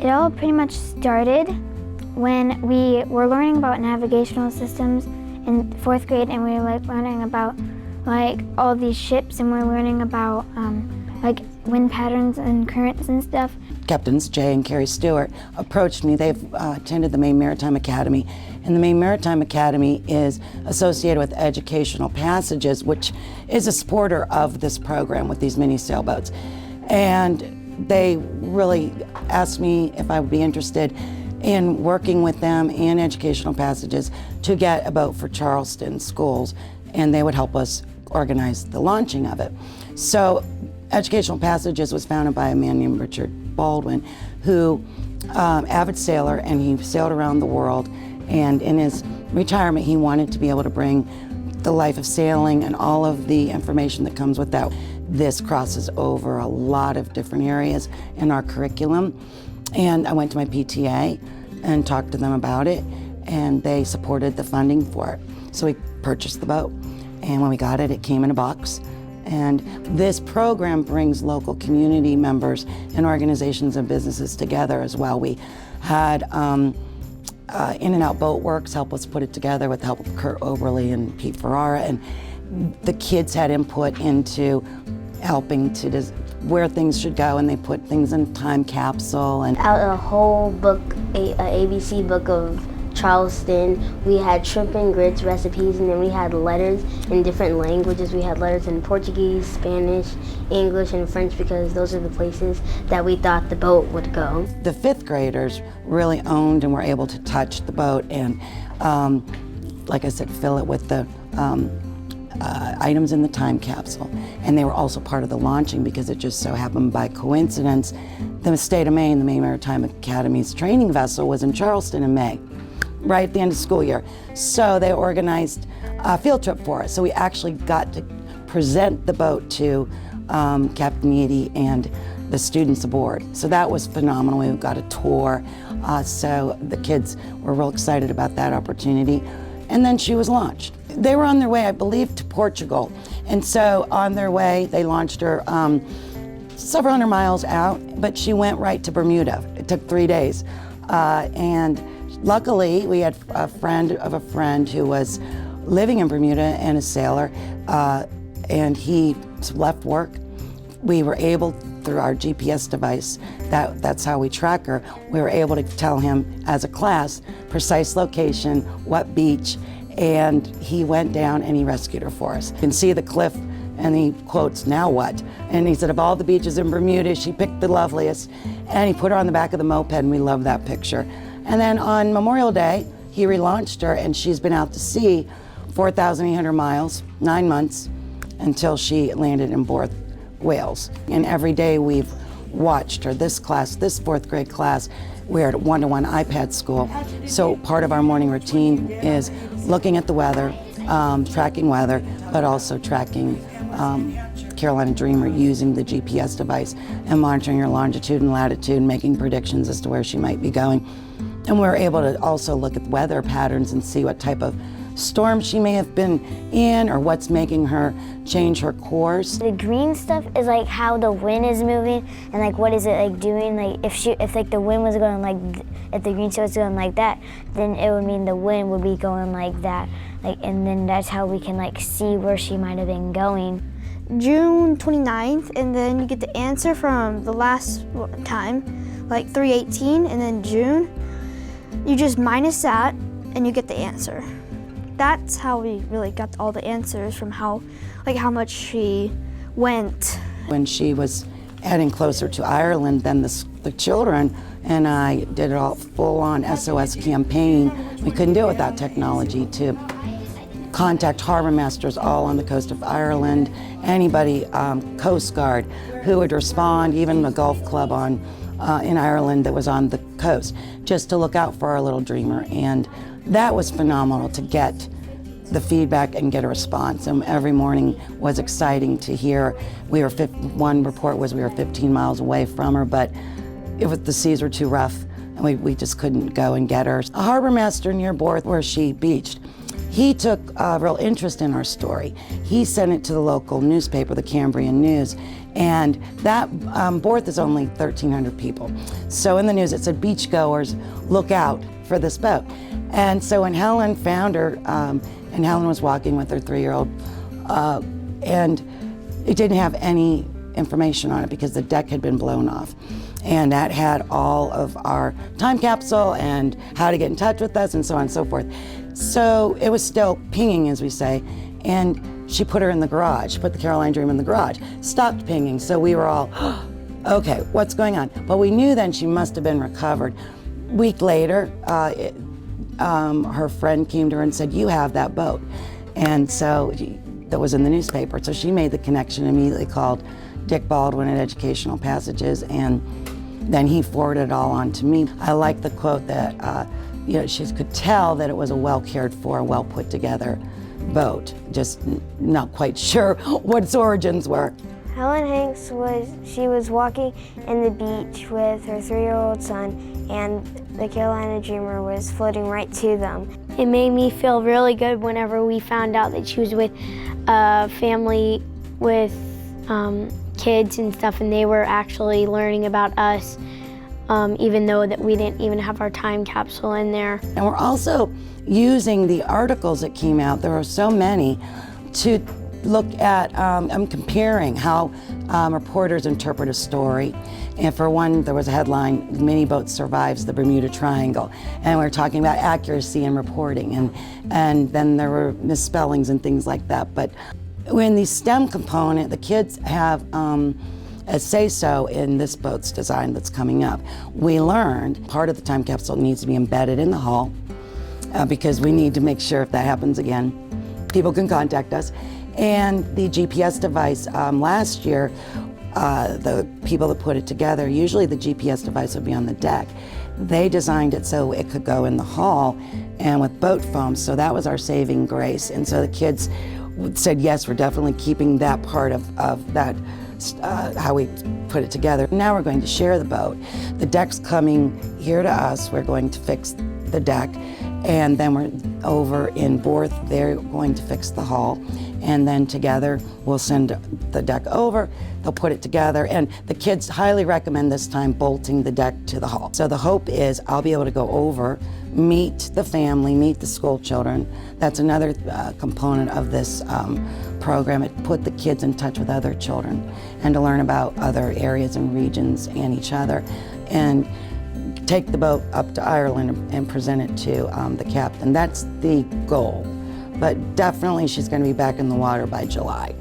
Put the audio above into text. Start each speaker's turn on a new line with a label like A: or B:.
A: It all pretty much started when we were learning about navigational systems in 4th grade, and we were like learning about like all these ships, and we're learning about like wind patterns and currents and stuff.
B: Captains Jay and Carrie Stewart approached me. They've attended the Maine Maritime Academy, and the Maine Maritime Academy is associated with Educational Passages, which is a supporter of this program with these mini sailboats. And they really asked me if I would be interested in working with them in Educational Passages to get a boat for Charleston schools, and they would help us organize the launching of it. So Educational Passages was founded by a man named Richard Baldwin, who avid sailor, and he sailed around the world, and in his retirement he wanted to be able to bring the life of sailing and all of the information that comes with that. This crosses over a lot of different areas in our curriculum, and I went to my PTA and talked to them about it, and they supported the funding for it. So we purchased the boat, and when we got it, it came in a box. And this program brings local community members and organizations and businesses together as well. We had In and Out Boat Works help us put it together with the help of Kurt Oberly and Pete Ferrara, and the kids had input into helping to where things should go, and they put things in a time capsule. And
C: out a whole book, a ABC book of Charleston. We had shrimp and grits recipes, and then we had letters in different languages. We had letters in Portuguese, Spanish, English, and French, because those are the places that we thought the boat would go.
B: The 5th graders really owned and were able to touch the boat and, like I said, fill it with the items in the time capsule. And they were also part of the launching, because it just so happened by coincidence the state of Maine, the Maine Maritime Academy's training vessel, was in Charleston in May, right at the end of school year. So they organized a field trip for us. So we actually got to present the boat to Captain Yeedy and the students aboard. So that was phenomenal. We got a tour. So the kids were real excited about that opportunity. And then she was launched. They were on their way, I believe, to Portugal. And so on their way, they launched her several hundred miles out, but she went right to Bermuda. It took 3 days. And luckily, we had a friend of a friend who was living in Bermuda and a sailor, and he left work. We were able, through our GPS device, that's how we track her, we were able to tell him as a class, precise location, what beach, and he went down and he rescued her for us. You can see the cliff, and he quotes, "Now what?" And he said, of all the beaches in Bermuda, she picked the loveliest, and he put her on the back of the moped, and we love that picture. And then on Memorial Day, he relaunched her, and she's been out to sea 4,800 miles, 9 months, until she landed in Borth Wales. And every day we've watched her. This class, this 4th grade class, we're at one-to-one iPad school. So part of our morning routine is looking at the weather, tracking weather, but also tracking Carolina Dreamer using the GPS device and monitoring her longitude and latitude, making predictions as to where she might be going. And we're able to also look at weather patterns and see what type of storm she may have been in, or what's making her change her course.
A: The green stuff is like how the wind is moving, and like what is it like doing. Like if like the wind was going like, if the green stuff was going like that, then it would mean the wind would be going like that. Like, and then that's how we can like see where she might have been going.
D: June 29th, and then you get the answer from the last time, like 3:18, and then June. You just minus that, and you get the answer. That's how we really got all the answers from how much she went.
B: When she was heading closer to Ireland, then the children and I did it all full-on SOS campaign. We couldn't do it without technology, to contact harbor masters all on the coast of Ireland, anybody, Coast Guard, who would respond, even the golf club in Ireland that was on the coast, just to look out for our little dreamer. And that was phenomenal to get the feedback and get a response. And every morning was exciting to hear. One report was we were 15 miles away from her, but the seas were too rough, and we just couldn't go and get her. A harbor master near Borth, where she beached, he took a real interest in our story. He sent it to the local newspaper, the Cambrian News, and that Borth is only 1,300 people. So in the news it said, beachgoers, look out for this boat. And so when Helen found her, and Helen was walking with her 3-year-old, and it didn't have any information on it because the deck had been blown off. And that had all of our time capsule and how to get in touch with us and so on and so forth. So it was still pinging, as we say, and she put her in the garage. She put the Caroline Dream in the garage, stopped pinging. So we were all, okay, what's going on? But we knew then she must have been recovered. Week later, her friend came to her and said, you have that boat. And so that was in the newspaper. So she made the connection, immediately called Dick Baldwin at Educational Passages, and then he forwarded it all on to me. I like the quote that, she could tell that it was a well cared for, well put together boat, just not quite sure what its origins were.
A: Helen Hanks was walking in the beach with her 3-year-old son, and the Carolina Dreamer was floating right to them. It made me feel really good whenever we found out that she was with a family with kids and stuff, and they were actually learning about us, even though that we didn't even have our time capsule in there.
B: And we're also using the articles that came out, there are so many, to look at, I'm comparing how reporters interpret a story. And for one, there was a headline, "Mini Boat Survives the Bermuda Triangle." And we were talking about accuracy in reporting, and then there were misspellings and things like that. But in the STEM component, the kids have a say-so in this boat's design that's coming up. We learned part of the time capsule needs to be embedded in the hull because we need to make sure if that happens again, people can contact us. And the GPS device, last year, the people that put it together, usually the GPS device would be on the deck. They designed it so it could go in the hull and with boat foam, so that was our saving grace. And so the kids said, yes, we're definitely keeping that part of that, how we put it together. Now we're going to share the boat. The deck's coming here to us. We're going to fix the deck. And then we're over in Borth, they're going to fix the hull. And then together we'll send the deck over, they'll put it together. And the kids highly recommend this time bolting the deck to the hull. So the hope is I'll be able to go over, meet the family, meet the school children. That's another component of this program. It put the kids in touch with other children and to learn about other areas and regions and each other. And take the boat up to Ireland and present it to the captain. That's the goal. But definitely she's going to be back in the water by July.